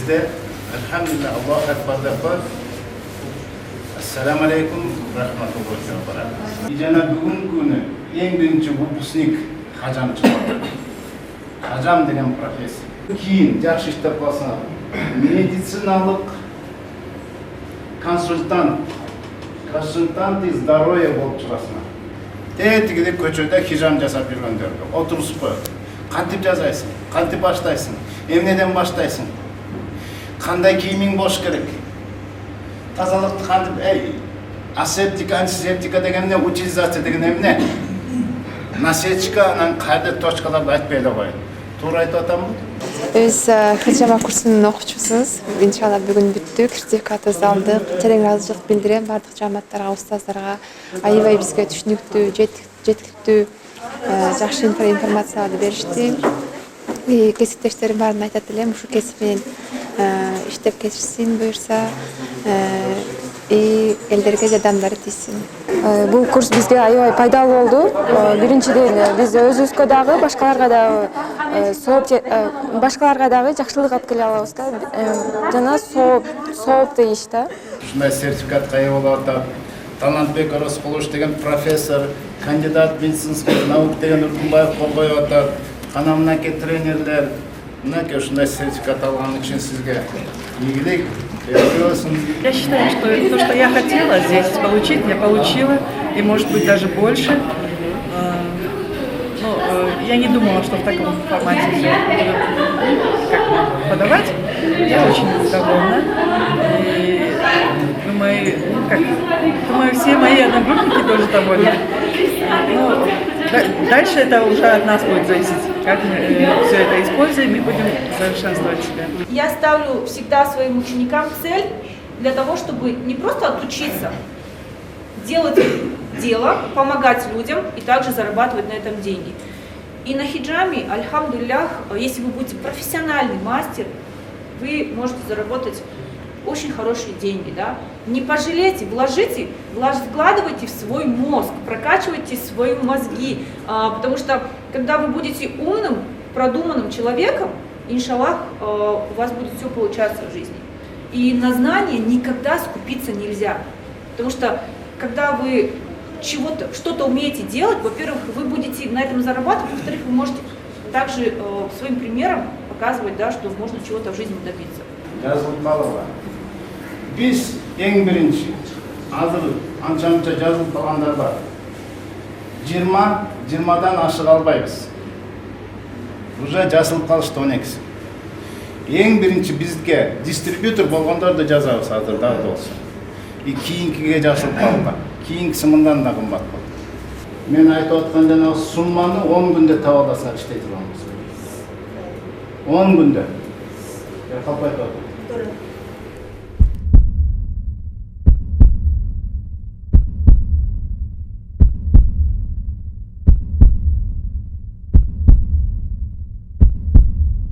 bizde elhamdülillah Allahu Ekber de Assalamu alaikum rahmatullahi ve barakatuh. Jana bugün günü en birinci выпускник hacam çıkardı. Hacam degen professor. Keyin жақсы иштеп калсаң, медициналык консультант и здоровья болуп чыгасың. Тетигиде көчөдө хижам жасап жүргөндөргө отурусуп коет. Кантип жасайсың? Кантип баштайсың? Эмнеден баштайсың? Кандай кийимиң болуш керек? Тазалыкты кантип, асептика, антисептика деген эмне, утилизация деген эмне? Насечка, анан кайда точкаларды айтпай эле коюн. Туура айтып атамбы? Биз хижама курсунун окуучусубуз. Иншалла бүгүн бүттүк, сертификатыбызды алдык. Терең ыраазычылык билдирем бардык жамааттарга, устаздарга. Аябай бизге түшүнүктүү, жетиктүү, жакшы информацияларды беришти. Кесиптештерим баарын айтат элем, ушу кесип менен иштеп кетишсин буюрса, элдерге жардамдары тийсин. Бул курс бизге аябай пайдалуу болду. Биринчиден биз өзүбүзгө дагы, башкаларга дагы жакшылык алып келе алабыз да. Жана сооптуу иш да. Ушундай сертификатка ээ болуп атат. Талантбек Оросқулович деген профессор, кандидат медицинских наук деген Уркунбаев кол коюп атат. Кана мынакей тренерлер, мынакей ушундай сертификат алган үчүн сизге ийгилик. Я считаю, что то, что я хотела здесь получить, я получила, и может быть даже больше. Но я не думала, что в таком формате все подавать. Я очень довольна. И думаю, все мои одногруппники тоже довольны. Но дальше это уже от нас будет зависеть, как мы все это используем и будем совершенствовать себя. Я ставлю всегда своим ученикам цель для того, чтобы не просто отучиться, делать дело, помогать людям и также зарабатывать на этом деньги. И на хиджаме, альхамдулиллях, если вы будете профессиональный мастер, вы можете заработать очень хорошие деньги, да? Не пожалейте, вкладывайте в свой мозг, прокачивайте свои мозги, потому что когда вы будете умным, продуманным человеком, иншаллах, у вас будет все получаться в жизни. И на знания никогда скупиться нельзя, потому что когда вы что-то умеете делать, во-первых, вы будете на этом зарабатывать, во-вторых, вы можете также своим примером показывать, да, что можно чего-то в жизни добиться. Biz en birinci, hazır anca yazılıp kalanlar var. 20'dan aşağı albayız. Уже жазылып калышты 12. Ең birinci bizge distribütör болгондор да жазабыз азыр дагы болсо. Кийинкиге жазылып калган. Кийинкиси мындан да кымбат болду. Мен айтып аткан жана сумманы 10 күндө таап алсак иштей турганбыз. 10 күндө. Я калп айтып атам.